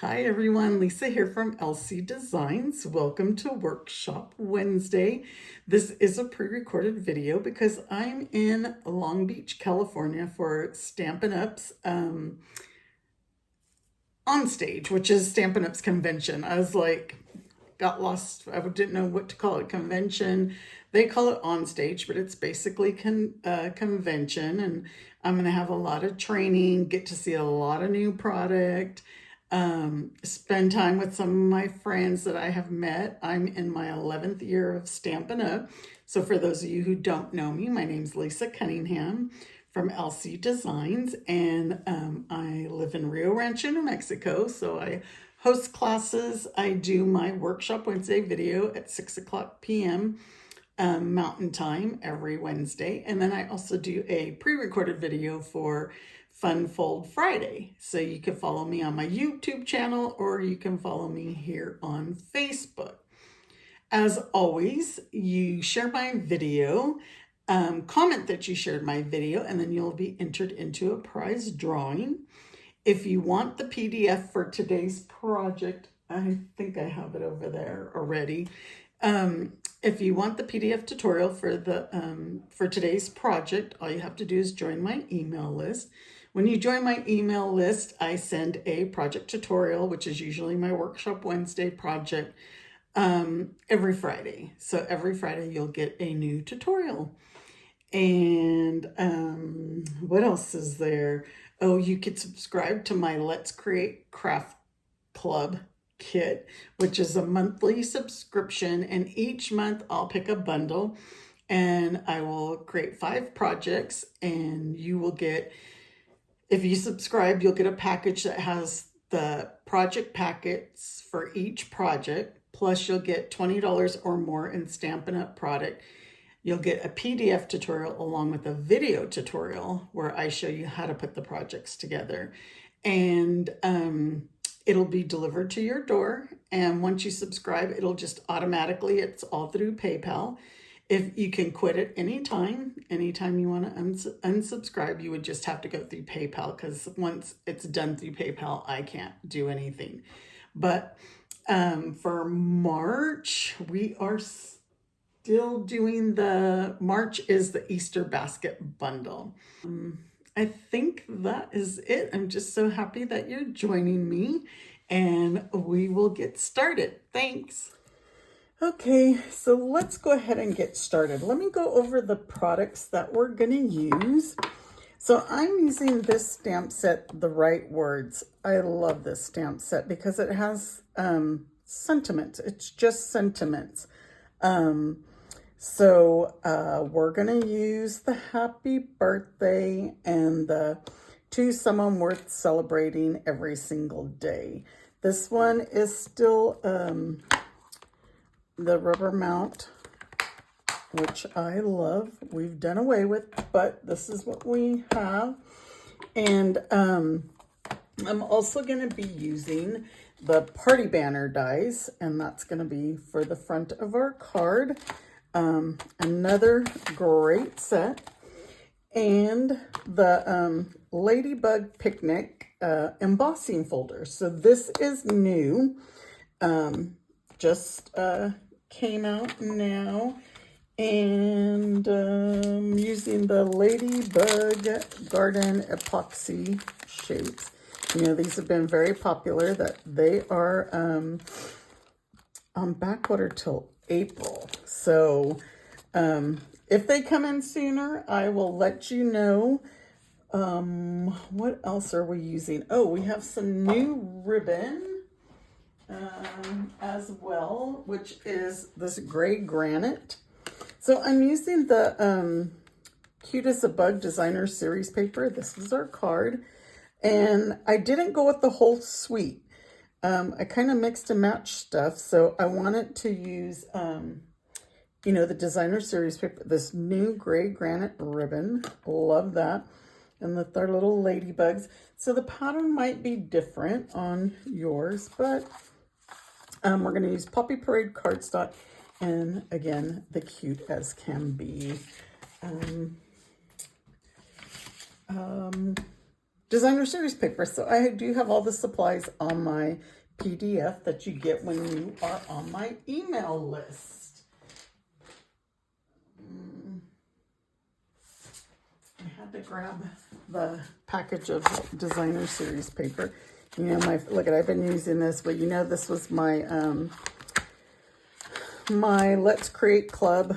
Hi everyone, Lisa here from LC Designs. Welcome to Workshop Wednesday. This is a pre-recorded video because I'm in Long Beach, California for Stampin' Up's on stage, which is Stampin' Up's convention. I was like, got lost. I didn't know what to call it. Convention. They call it on stage, but it's basically convention. And I'm going to have a lot of training, get to see a lot of new product, spend time with some of my friends that I have met. I'm in my 11th year of Stampin' Up. So for those of you who don't know me, my name's Lisa Cunningham from LC Designs, and I live in Rio Rancho, New Mexico. So I host classes. I do my Workshop Wednesday video at 6:00 p.m. Mountain Time every Wednesday. And then I also do a pre-recorded video for Fun Fold Friday. So you can follow me on my YouTube channel or you can follow me here on Facebook. As always, you share my video, comment that you shared my video, and then you'll be entered into a prize drawing. If you want the PDF for today's project, I think I have it over there already. If you want the PDF tutorial for today's project, all you have to do is join my email list. When you join my email list, I send a project tutorial, which is usually my Workshop Wednesday project, every Friday. So every Friday you'll get a new tutorial. And what else is there? Oh, you could subscribe to my Let's Create Craft Club kit, which is a monthly subscription, and each month I'll pick a bundle and I will create 5 projects, and you will get, if you subscribe, you'll get a package that has the project packets for each project, plus you'll get $20 or more in Stampin' Up product. You'll get a PDF tutorial along with a video tutorial where I show you how to put the projects together. And it'll be delivered to your door. And once you subscribe, it'll just automatically, it's all through PayPal. If you can quit at anytime you want to unsubscribe, you would just have to go through PayPal, because once it's done through PayPal, I can't do anything. But for March, we are still doing March is the Easter basket bundle. I think that is it. I'm just so happy that you're joining me, and we will get started. Thanks. Okay, so let's go ahead and get started. Let me go over the products that we're going to use. So I'm using this stamp set, The Right Words. I love this stamp set because it has sentiments. It's just sentiments. So we're going to use the happy birthday and the to someone worth celebrating every single day. This one is still the rubber mount, which I love. We've done away with, but this is what we have. And I'm also going to be using the party banner dies, and that's going to be for the front of our card. Another great set. And the Ladybug Picnic embossing folder. So this is new. Just came out now. And using the Ladybug Garden Epoxy shapes. You know, these have been very popular. That they are on back order till April. So if they come in sooner, I will let you know. What else are we using? Oh, we have some new ribbon as well, which is this gray granite. So I'm using the Cute as a Bug Designer Series paper. This is our card. And I didn't go with the whole suite. I kind of mixed and matched stuff. So I wanted to use, you know, the Designer Series paper, this new gray granite ribbon. Love that. And with our little ladybugs. So the pattern might be different on yours, but we're going to use Poppy Parade cardstock. And again, the Cute as Can Be designer series paper. So I do have all the supplies on my PDF that you get when you are on my email list. I had to grab the package of designer series paper. You know, look at, I've been using this, but you know, this was my my Let's Create Club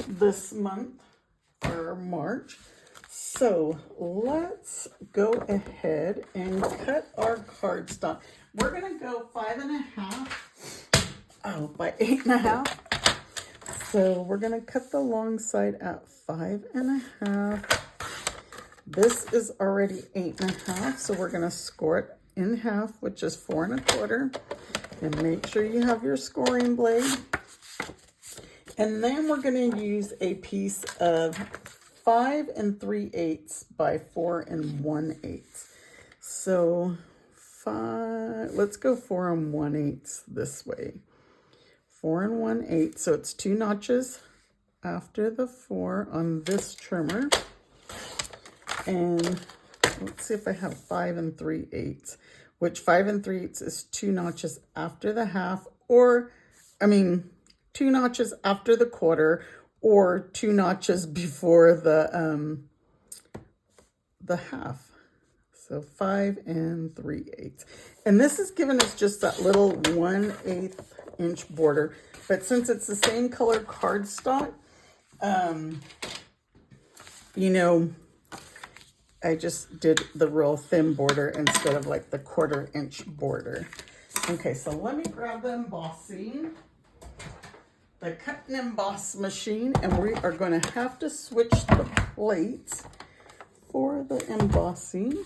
this month or March. So let's go ahead and cut our cardstock. We're gonna go 5.5 by 8.5. So we're gonna cut the long side at 5.5. This is already 8.5, so we're gonna score it in half, which is 4 1/4. And make sure you have your scoring blade. And then we're gonna use a piece of 5 3/8 by 4 1/8. So let's go 4 1/8 this way. 4 1/8, so it's 2 notches after the 4 on this trimmer. And let's see if I have 5 3/8, which 5 3/8 is 2 notches after the half, or, 2 notches after the quarter, or 2 notches before the half. So 5 3/8. And this is giving us just that little 1/8 inch border. But since it's the same color cardstock, you know, I just did the real thin border instead of like the 1/4 inch border. Okay, so let me grab the embossing, the cut and emboss machine, and we are going to have to switch the plates for the embossing.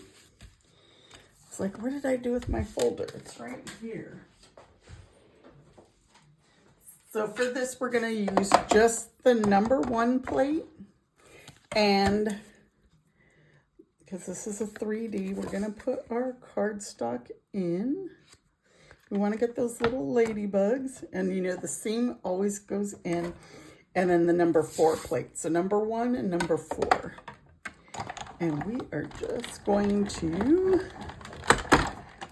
It's like, where did I do with my folder? It's right here. So for this, we're going to use just the number 1 plate, and because this is a 3D, we're going to put our cardstock in. We want to get those little ladybugs, and you know, the seam always goes in, and then the number 4 plate. So number 1 and number 4. And we are just going to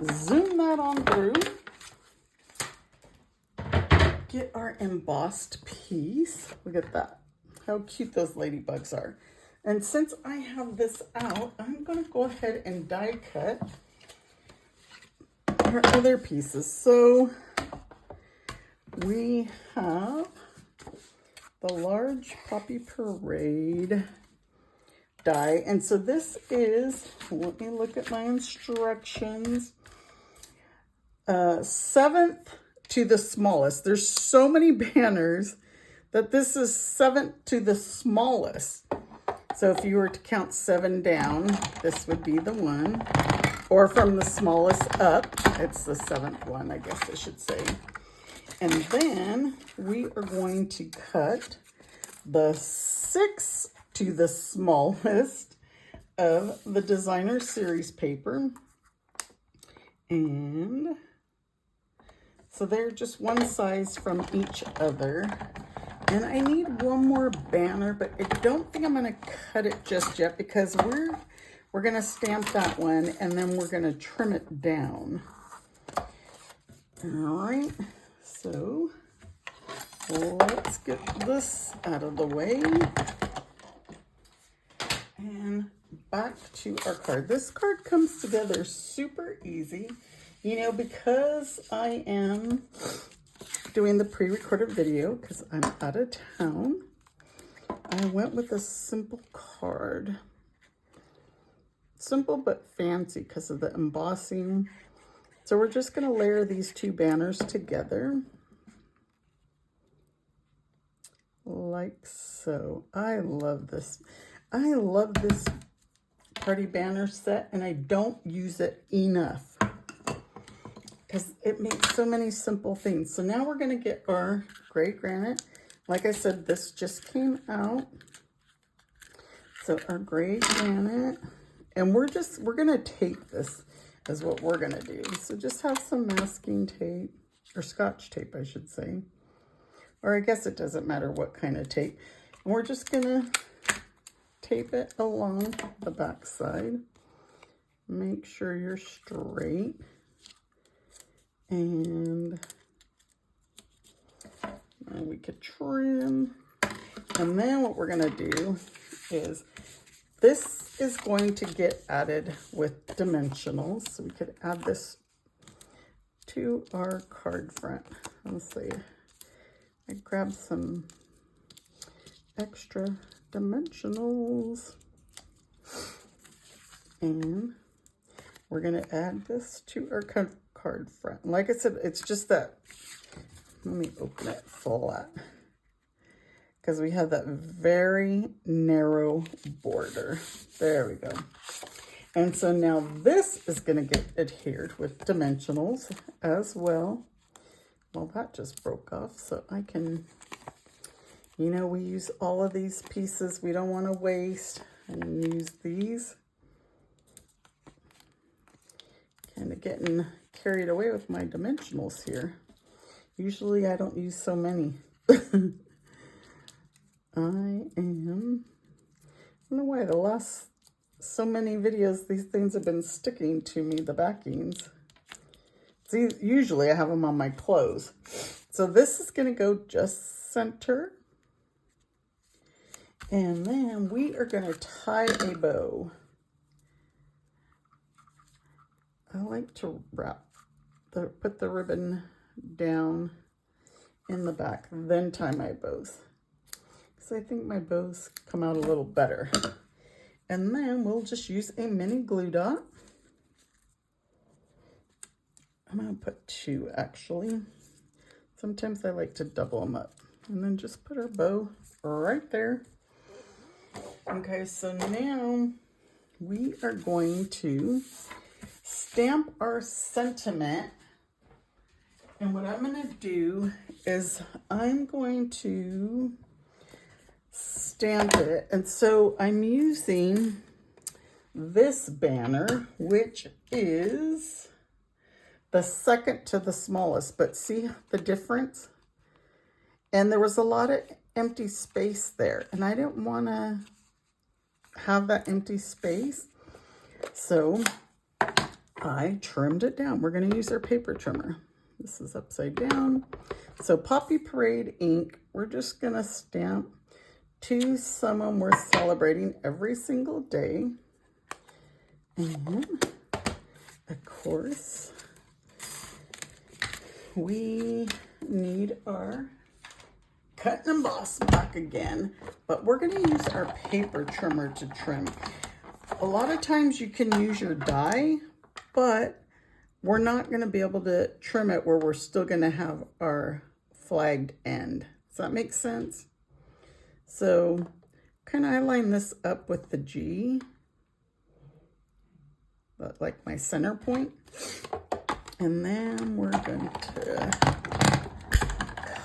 zoom that on through. Get our embossed piece. Look at that. How cute those ladybugs are. And since I have this out, I'm going to go ahead and die cut our other pieces. So we have the large Poppy Parade die. And so this is, let me look at my instructions, 7th to the smallest. There's so many banners that this is 7th to the smallest. So if you were to count 7 down, this would be the one. Or from the smallest up, it's the 7th one, I guess I should say. And then we are going to cut the 6th to the smallest of the designer series paper. And so they're just one size from each other. And I need one more banner, but I don't think I'm going to cut it just yet because we're going to stamp that one and then we're going to trim it down. All right, so let's get this out of the way. And back to our card. This card comes together super easy, you know, because I am doing the pre-recorded video because I'm out of town. I went with a simple card. Simple but fancy because of the embossing. So we're just going to layer these 2 banners together. Like so. I love this. I love this party banner set, and I don't use it enough because it makes so many simple things. So now we're going to get our gray granite. Like I said, this just came out. So our gray granite, and we're going to tape this is what we're going to do. So just have some masking tape, or Scotch tape, I should say. Or I guess it doesn't matter what kind of tape. And we're just going to tape it along the back side. Make sure you're straight. And we could trim. And then what we're gonna do is, this is going to get added with dimensionals. So we could add this to our card front. Let's see. I grabbed some extra dimensionals. And we're gonna add this to our card front. Like I said, it's just that, let me open it flat, because we have that very narrow border. There we go. And so now this is going to get adhered with dimensionals as well. Well, that just broke off, so I can, you know, we use all of these pieces. We don't want to waste, and use these. Kind of getting carried away with my dimensionals here. Usually I don't use so many. I don't know why the last so many videos these things have been sticking to me, the backings. See, usually I have them on my clothes. So this is going to go just center. And then we are going to tie a bow. I like to put the ribbon down in the back, then tie my bows. So I think my bows come out a little better. And then we'll just use a mini glue dot. I'm gonna put 2 actually. Sometimes I like to double them up. And then just put our bow right there. Okay, so now we are going to stamp our sentiment. And what I'm gonna do is I'm going to stamp it. And so I'm using this banner, which is the second to the smallest, but see the difference? And there was a lot of empty space there, and I didn't want to have that empty space, so I trimmed it down. We're going to use our paper trimmer. This is upside down. So Poppy Parade ink, we're just going to stamp to someone we're celebrating every single day. And of course, we need our cut and emboss back again, but we're going to use our paper trimmer to trim. A lot of times you can use your die, but we're not going to be able to trim it where we're still going to have our flagged end. Does that make sense? So kind of I line this up with the G, but like my center point. And then we're going to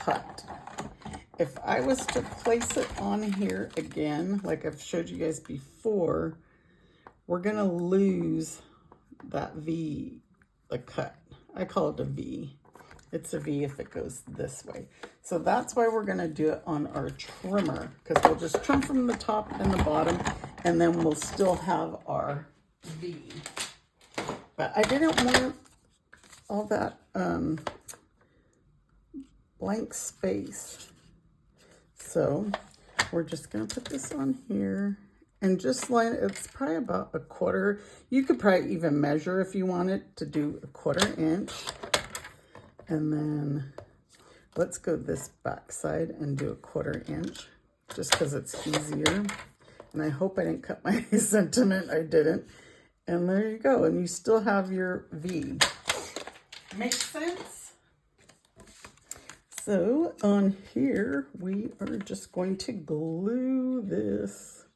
cut. If I was to place it on here again, like I've showed you guys before, we're going to lose that V, the cut. I call it a V. It's a V if it goes this way. So that's why we're going to do it on our trimmer, because we'll just trim from the top and the bottom, and then we'll still have our V. But I didn't want all that blank space. So we're just going to put this on here and just line it. It's probably about a quarter. You could probably even measure if you wanted to do a 1/4 inch. And then let's go this back side and do a 1/4 inch just because it's easier. And I hope I didn't cut my sentiment. I didn't. And there you go. And you still have your V. Makes sense? So on here, we are just going to glue this.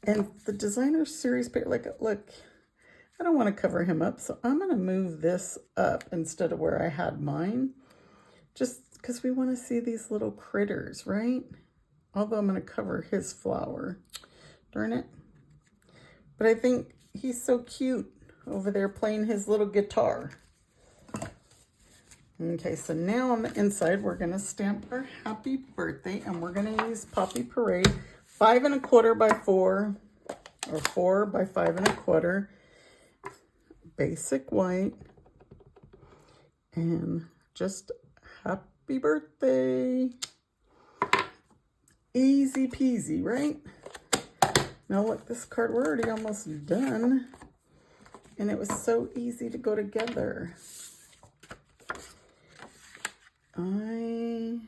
And the designer series paper, like, look, I don't want to cover him up, so I'm going to move this up instead of where I had mine, just because we want to see these little critters, right? Although I'm going to cover his flower. Darn it. But I think he's so cute over there playing his little guitar. Okay, so now on the inside, we're going to stamp our happy birthday, and we're going to use Poppy Parade 5 1/4 by 4 or 4 by 5 1/4 basic white, and just happy birthday. Easy peasy, right? Now look, this card, we're already almost done, and it was so easy to go together. I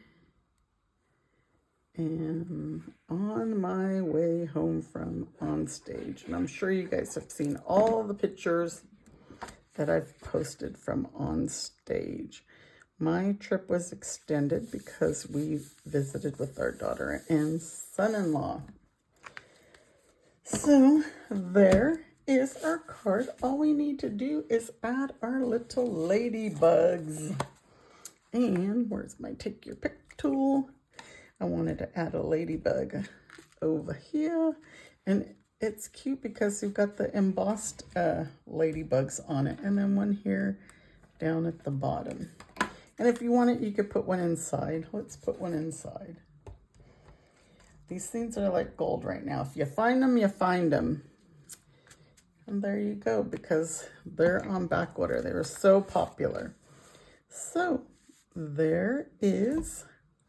am on my way home from on stage, and I'm sure you guys have seen all the pictures that I've posted from on stage. My trip was extended because we visited with our daughter and son-in-law. So there is our card. All we need to do is add our little ladybugs. And where's my take your pick tool? I wanted to add a ladybug over here. And it's cute because you've got the embossed ladybugs on it. And then one here down at the bottom. And if you want it, you could put one inside. Let's put one inside. These things are like gold right now. If you find them, you find them. And there you go, because they're on backwater. They were so popular. So there is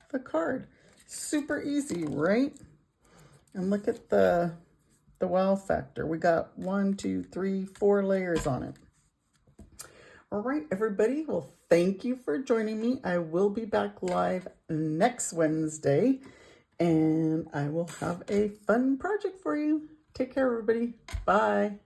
the card. Super easy, right? And look at the wow factor. We got 1, 2, 3, 4 layers on it. All right, everybody. Well, thank you for joining me. I will be back live next Wednesday, and I will have a fun project for you. Take care, everybody. Bye.